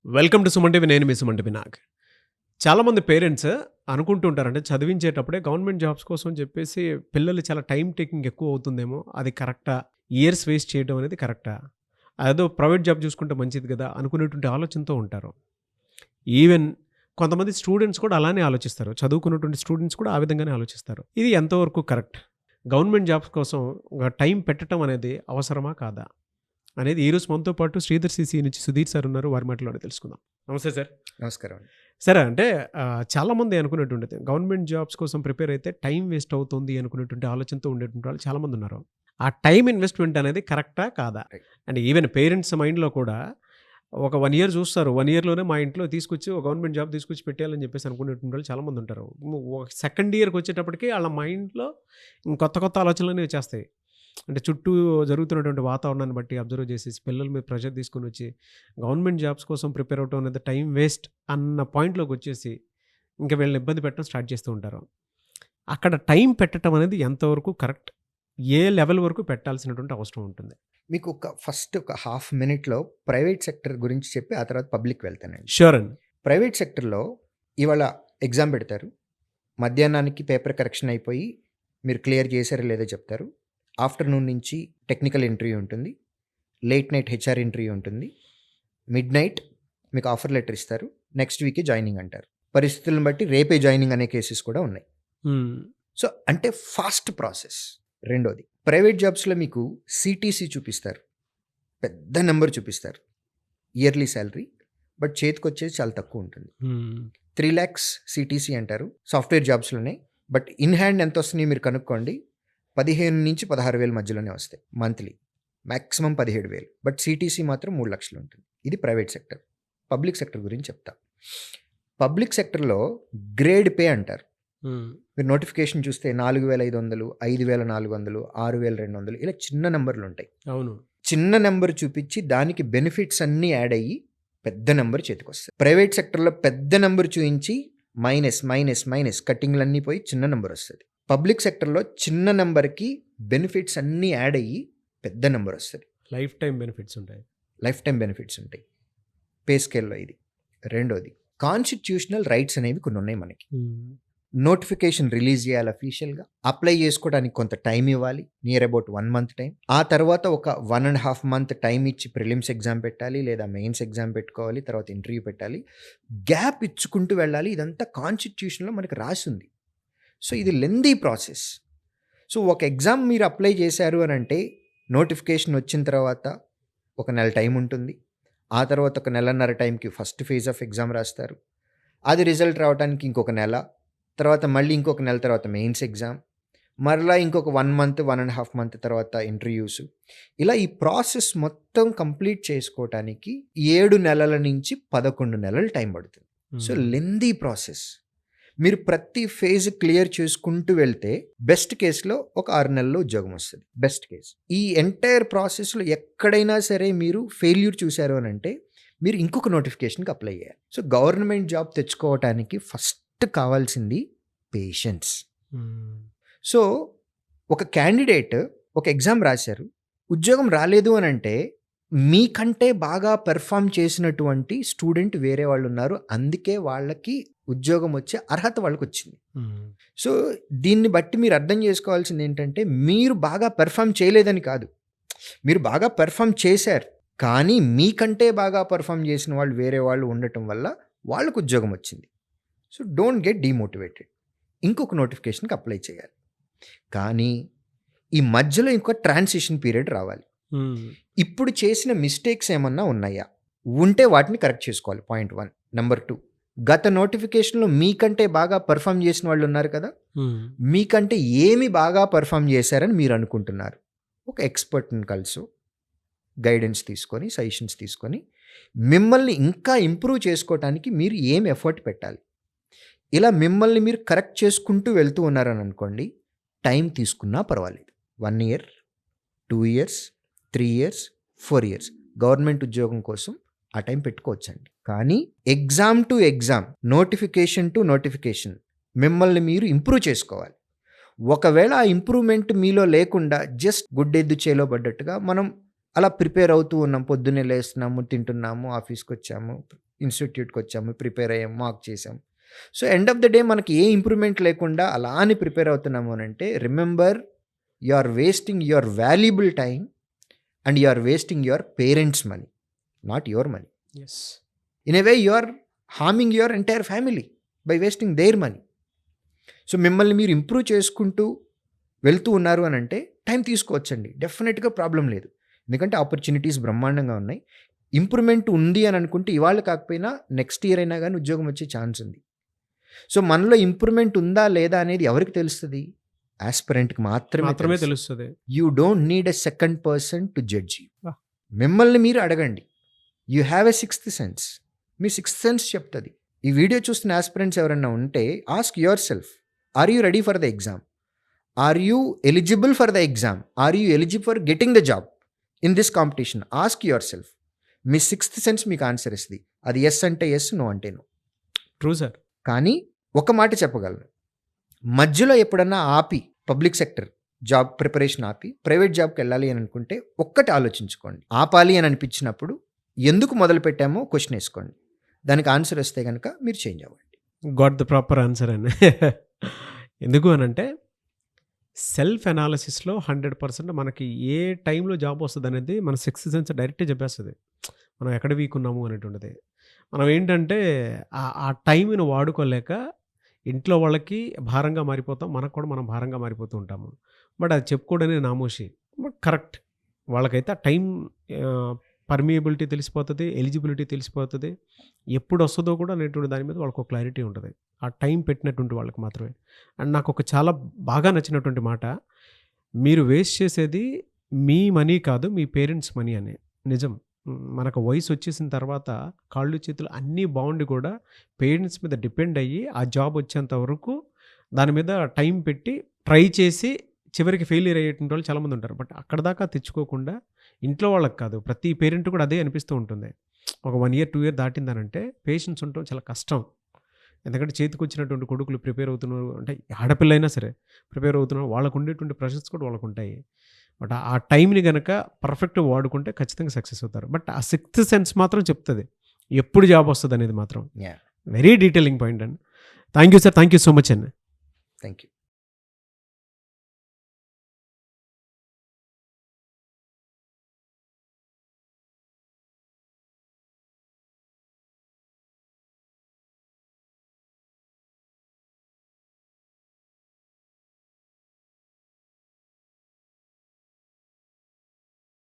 Welcome to Suman TV. నేను మీ Suman TV Nag. చాలామంది parents అనుకుంటూ ఉంటారంటే చదివించేటప్పుడే గవర్నమెంట్ జాబ్స్ కోసం చెప్పేసి పిల్లలు చాలా టైం టేకింగ్ ఎక్కువ అవుతుందేమో, అది కరెక్టా? ఇయర్స్ వేస్ట్ చేయడం అనేది కరెక్టా? అదేదో ప్రైవేట్ జాబ్ చూసుకుంటే మంచిది కదా అనుకునేటువంటి ఆలోచనతో ఉంటారు. ఈవెన్ కొంతమంది స్టూడెంట్స్ కూడా అలానే ఆలోచిస్తారు. చదువుకున్నటువంటి స్టూడెంట్స్ కూడా ఆ విధంగానే ఆలోచిస్తారు. ఇది ఎంతవరకు కరెక్ట్? గవర్నమెంట్ జాబ్స్ కోసం టైం పెట్టడం అనేది అవసరమా కాదా అనేది ఈరోజు మనతో పాటు శ్రీధర్ సిసి నుంచి సుధీర్ సార్ ఉన్నారు. వారి మాటలోనే తెలుసుకుందాం. నమస్తే సార్. నమస్కారం అండి. సరే, అంటే చాలామంది అనుకునేటువంటిది గవర్నమెంట్ జాబ్స్ కోసం ప్రిపేర్ అయితే టైం వేస్ట్ అవుతుంది అనుకునేటువంటి ఆలోచనతో ఉండేటువంటి వాళ్ళు చాలామంది ఉన్నారు. ఆ టైం ఇన్వెస్ట్మెంట్ అనేది కరెక్టా కాదా? Right. అండ్ ఈవెన్ పేరెంట్స్ మైండ్లో కూడా ఒక 1 ఇయర్ చూస్తారు. 1 ఇయర్లోనే మా ఇంట్లో తీసుకొచ్చి ఒక గవర్నమెంట్ జాబ్ తీసుకొచ్చి పెట్టాలని చెప్పేసి అనుకునేటువంటి వాళ్ళు చాలామంది ఉంటారు. సెకండ్ ఇయర్కి వచ్చేటప్పటికి వాళ్ళ మైండ్లో కొత్త కొత్త ఆలోచనలు వచ్చేస్తాయి. అంటే చుట్టూ జరుగుతున్నటువంటి వాతావరణాన్ని బట్టి అబ్జర్వ్ చేసేసి పిల్లల మీద ప్రెషర్ తీసుకొని వచ్చి గవర్నమెంట్ జాబ్స్ కోసం ప్రిపేర్ అవటం అనేది టైం వేస్ట్ అన్న పాయింట్లోకి వచ్చేసి ఇంకా వీళ్ళని ఇబ్బంది పెట్టడం స్టార్ట్ చేస్తూ ఉంటారు. అక్కడ టైం పెట్టడం అనేది ఎంతవరకు కరెక్ట్? ఏ లెవెల్ వరకు పెట్టాల్సినటువంటి అవసరం ఉంటుంది? మీకు ఫస్ట్ ఒక హాఫ్ మినిట్లో ప్రైవేట్ సెక్టర్ గురించి చెప్పి ఆ తర్వాత పబ్లిక్ వెళ్తానండి. షూర్ అండి. ప్రైవేట్ సెక్టర్లో ఇవాళ ఎగ్జామ్ పెడతారు, మధ్యాహ్నానికి పేపర్ కరెక్షన్ అయిపోయి మీరు క్లియర్ చేశారో లేదో చెప్తారు. ఆఫ్టర్నూన్ నుంచి టెక్నికల్ ఇంటర్వ్యూ ఉంటుంది, లేట్ నైట్ హెచ్ఆర్ ఇంటర్వ్యూ ఉంటుంది, మిడ్ నైట్ మీకు ఆఫర్ లెటర్ ఇస్తారు, నెక్స్ట్ వీకే జాయినింగ్ అంటారు. పరిస్థితులను బట్టి రేపే జాయినింగ్ అనే కేసెస్ కూడా ఉన్నాయి. సో అంటే ఫాస్ట్ ప్రాసెస్. రెండోది, ప్రైవేట్ జాబ్స్లో మీకు సిటీసీ చూపిస్తారు, పెద్ద నెంబర్ చూపిస్తారు ఇయర్లీ శాలరీ, బట్ చేతికి వచ్చేది చాలా తక్కువ ఉంటుంది. 3 lakhs సిటీసీ అంటారు సాఫ్ట్వేర్ జాబ్స్లోనే, బట్ ఇన్ హ్యాండ్ ఎంత వస్తున్నాయి మీరు కనుక్కోండి. 15 నుంచి 16,000 మధ్యలోనే వస్తాయి మంత్లీ, మ్యాక్సిమం 17,000, బట్ సిటీసీ మాత్రం 3 లక్షలు ఉంటుంది. ఇది ప్రైవేట్ సెక్టర్. పబ్లిక్ సెక్టర్ గురించి చెప్తా. పబ్లిక్ సెక్టర్లో గ్రేడ్ పే అంటారు. మీరు నోటిఫికేషన్ చూస్తే 4,500, 5,400, 6,200 ఇలా చిన్న నెంబర్లు ఉంటాయి. అవును. చిన్న నెంబర్ చూపించి దానికి బెనిఫిట్స్ అన్నీ యాడ్ అయ్యి పెద్ద నెంబర్ చేతికి వస్తాయి. ప్రైవేట్ సెక్టర్లో పెద్ద నెంబర్ చూపించి మైనస్ మైనస్ మైనస్ కట్టింగ్లన్నీ పోయి చిన్న నెంబర్ వస్తుంది. పబ్లిక్ సెక్టర్లో చిన్న నెంబర్కి బెనిఫిట్స్ అన్నీ యాడ్ అయ్యి పెద్ద నెంబర్ వస్తుంది. లైఫ్ టైం బెనిఫిట్స్ ఉంటాయి. లైఫ్ టైం బెనిఫిట్స్ ఉంటాయి పే స్కేల్లో. ఇది రెండోది, కాన్స్టిట్యూషనల్ రైట్స్ అనేవి కొన్ని ఉన్నాయి మనకి. నోటిఫికేషన్ రిలీజ్ చేయాలి అఫీషియల్గా, అప్లై చేసుకోవడానికి కొంత టైం ఇవ్వాలి, నియర్ అబౌట్ 1 month టైం. ఆ తర్వాత ఒక 1.5 month టైం ఇచ్చి ప్రిలిమ్స్ ఎగ్జామ్ పెట్టాలి, లేదా మెయిన్స్ ఎగ్జామ్ పెట్టుకోవాలి, తర్వాత ఇంటర్వ్యూ పెట్టాలి, గ్యాప్ ఇచ్చుకుంటూ వెళ్ళాలి. ఇదంతా కాన్స్టిట్యూషన్లో మనకి రాసి ఉంది. సో ఇది లెందీ ప్రాసెస్. సో ఒక ఎగ్జామ్ మీరు అప్లై చేశారు అని అంటే నోటిఫికేషన్ వచ్చిన తర్వాత 1 నెల టైం ఉంటుంది. ఆ తర్వాత 1 నెలన్నర టైంకి ఫస్ట్ ఫేజ్ ఆఫ్ ఎగ్జామ్ రాస్తారు. అది రిజల్ట్ రావడానికి ఇంకొక నెల, తర్వాత మళ్ళీ ఇంకొక నెల తర్వాత మెయిన్స్ ఎగ్జామ్, మరలా ఇంకొక 1 month, 1.5 month తర్వాత ఇంటర్వ్యూస్. ఇలా ఈ ప్రాసెస్ మొత్తం కంప్లీట్ చేసుకోవటానికి 7 నెలల నుంచి 11 నెలలు టైం పడుతుంది. So lengthy process. మీరు ప్రతి ఫేజ్ క్లియర్ చేసుకుంటూ వెళ్తే బెస్ట్ కేసులో ఒక 6 నెలల్లో ఉద్యోగం వస్తుంది. Best case. ఈ ఎంటైర్ ప్రాసెస్లో ఎక్కడైనా సరే మీరు ఫెయిల్యూర్ చూశారు అని అంటే మీరు ఇంకొక నోటిఫికేషన్కి అప్లై చేయాలి. సో గవర్నమెంట్ జాబ్ తెచ్చుకోవటానికి ఫస్ట్ కావాల్సింది పేషెన్స్. సో ఒక క్యాండిడేట్ ఒక ఎగ్జామ్ రాశారు, ఉద్యోగం రాలేదు అని అంటే మీకంటే బాగా పెర్ఫామ్ చేసినటువంటి స్టూడెంట్ వేరే వాళ్ళు ఉన్నారు, అందుకే వాళ్ళకి ఉద్యోగం వచ్చే అర్హత వాళ్ళకి వచ్చింది. సో దీన్ని బట్టి మీరు అర్థం చేసుకోవాల్సింది ఏంటంటే మీరు బాగా పెర్ఫామ్ చేయలేదని కాదు, మీరు బాగా పెర్ఫామ్ చేశారు, కానీ మీకంటే బాగా పెర్ఫామ్ చేసిన వాళ్ళు వేరే వాళ్ళు ఉండటం వల్ల వాళ్ళకు ఉద్యోగం వచ్చింది. So don't get demotivated. ఇంకొక నోటిఫికేషన్కి అప్లై చేయాలి, కానీ ఈ మధ్యలో ఇంకొక ట్రాన్సిషన్ పీరియడ్ రావాలి. ఇప్పుడు చేసిన మిస్టేక్స్ ఏమన్నా ఉన్నాయా, ఉంటే వాటిని కరెక్ట్ చేసుకోవాలి. పాయింట్ 1. నెంబర్ 2, గత నోటిఫికేషన్లో మీకంటే బాగా పర్ఫామ్ చేసిన వాళ్ళు ఉన్నారు కదా, మీకంటే ఏమి బాగా పర్ఫామ్ చేశారని మీరు అనుకుంటున్నారు, ఒక ఎక్స్పర్ట్ని కలుసు, గైడెన్స్ తీసుకొని, సజెషన్స్ తీసుకొని మిమ్మల్ని ఇంకా ఇంప్రూవ్ చేసుకోవటానికి మీరు ఏం ఎఫర్ట్ పెట్టాలి. ఇలా మిమ్మల్ని మీరు కరెక్ట్ చేసుకుంటూ వెళ్తూ ఉన్నారని అనుకోండి, టైం తీసుకున్నా పర్వాలేదు. 1 year, 2 years, 3 years, 4 years government ఉద్యోగం కోసం ఆ టైం పెట్టుకోవచ్చండి. కానీ exam to exam, notification to notification మిమ్మల్ని మీరు ఇంప్రూవ్ చేసుకోవాలి. ఒకవేళ ఆ ఇంప్రూవ్మెంట్ మీలో లేకుండా జస్ట్ గుడ్డెద్దు చేలో పడ్డట్టుగా మనం అలా ప్రిపేర్ అవుతూ ఉన్నాం, పొద్దున్నే లేస్తున్నాము, తింటున్నాము, ఆఫీస్కి వచ్చాము, ఇన్స్టిట్యూట్కి వచ్చాము, ప్రిపేర్ అయ్యాం, మాక్ చేసాం. So end of the day మనకి ఏ ఇంప్రూవ్మెంట్ లేకుండా అలా అని ప్రిపేర్ అవుతున్నాము అని అంటే remember you are wasting your valuable time and you are wasting your parents money, not your money. Yes. In a way you are harming your entire family by wasting their money. So మిమ్మల్ని మీరు improve చేసుకుంటూ వెళ్తూ ఉన్నారు అని అంటే time తీసుకోవచ్చండి, డెఫినెట్గా problem లేదు. ఎందుకంటే ఆపర్చునిటీస్ బ్రహ్మాండంగా ఉన్నాయి. ఇంప్రూవ్మెంట్ ఉంది అని అనుకుంటే ఇవాళ కాకపోయినా నెక్స్ట్ ఇయర్ అయినా కానీ ఉద్యోగం వచ్చే ఛాన్స్ ఉంది. సో మనలో ఇంప్రూవ్మెంట్ ఉందా లేదా అనేది ఎవరికి తెలుస్తుంది? ఆస్పిరెంట్కి మాత్రమే తెలుస్తుంది. You don't need a second person to judge you. మిమ్మల్ని మీరు అడగండి. You have a sixth sense. మీ సిక్స్త్ సెన్స్ చెప్తుంది. ఈ వీడియో చూస్తున్న ఆస్పిరెంట్స్ ఎవరైనా ఉంటే ask yourself, are you ready for the exam? Are you eligible for the exam? Are you eligible for getting the job in this competition? Ask yourself. మీ sixth sense మీకు answer ఇస్తుంది. అది yes అంటే yes, no అంటే no. True sir. కానీ ఒక మాట చెప్పగలను, మధ్యలో ఎప్పుడన్నా ఆపి పబ్లిక్ సెక్టర్ జాబ్ ప్రిపరేషన్ ఆపి ప్రైవేట్ జాబ్కి వెళ్ళాలి అని అనుకుంటే ఒక్కటి ఆలోచించుకోండి. ఆపాలి అని అనిపించినప్పుడు ఎందుకు మొదలు పెట్టామో క్వశ్చన్ వేసుకోండి. దానికి ఆన్సర్ వస్తే కనుక మీరు చేంజ్ అవ్వండి. గాట్ ద ప్రాపర్ ఆన్సర్ అని. ఎందుకు అనంటే సెల్ఫ్ అనాలిసిస్లో 100% మనకి ఏ టైంలో జాబ్ వస్తుంది అనేది మన సిక్స్త్ సెన్స్ డైరెక్ట్గా చెప్పేస్తుంది మనం ఎక్కడ వీక్ ఉన్నాము అనేటువంటిది. మనం ఏంటంటే ఆ టైంని వాడుకోలేక ఇంట్లో వాళ్ళకి భారంగా మారిపోతాం, మనకు కూడా మనం భారంగా మారిపోతూ ఉంటాము. బట్ అది చెప్పుకోవడానికి నామోషి. బట్ కరెక్ట్, వాళ్ళకైతే ఆ టైం పర్మియబిలిటీ తెలిసిపోతుంది, ఎలిజిబిలిటీ తెలిసిపోతుంది, ఎప్పుడు వస్తుందో కూడా అనేటువంటి దాని మీద వాళ్ళకు ఒక క్లారిటీ ఉంటుంది, ఆ టైం పెట్టినటువంటి వాళ్ళకి మాత్రమే. అండ్ నాకు ఒక చాలా బాగా నచ్చినటువంటి మాట, మీరు వేస్ట్ చేసేది మీ మనీ కాదు, మీ పేరెంట్స్ మనీ అని. నిజం. మనకు వయసు వచ్చేసిన తర్వాత కాళ్ళు చేతులు అన్నీ బాగుండి కూడా పేరెంట్స్ మీద డిపెండ్ అయ్యి ఆ జాబ్ వచ్చేంత వరకు దాని మీద టైం పెట్టి ట్రై చేసి చివరికి ఫెయిలియర్ అయ్యేటువంటి వాళ్ళు చాలామంది ఉంటారు. బట్ అక్కడ దాకా తెచ్చుకోకుండా ఇంట్లో వాళ్ళకి కాదు, ప్రతి పేరెంట్ కూడా అదే అనిపిస్తూ ఉంటుంది. ఒక 1 year 2 year దాటిందనంటే పేషెన్స్ ఉండటం చాలా కష్టం. ఎందుకంటే చేతికి వచ్చినటువంటి కొడుకులు ప్రిపేర్ అవుతున్నారు అంటే ఆడపిల్ల అయినా సరే ప్రిపేర్ అవుతున్నారు, వాళ్ళకు ఉండేటువంటి ప్రెషర్స్ కూడా వాళ్ళకు ఉంటాయి. బట్ ఆ టైంని కనుక పర్ఫెక్ట్గా వాడుకుంటే ఖచ్చితంగా సక్సెస్ అవుతారు. బట్ ఆ సిక్స్త్ సెన్స్ మాత్రం చెప్తుంది ఎప్పుడు జాబ్ వస్తుంది అనేది మాత్రం. వెరీ డీటెయిలింగ్ పాయింట్ అండి. Thank you sir, thank you so much అండి. Thank you.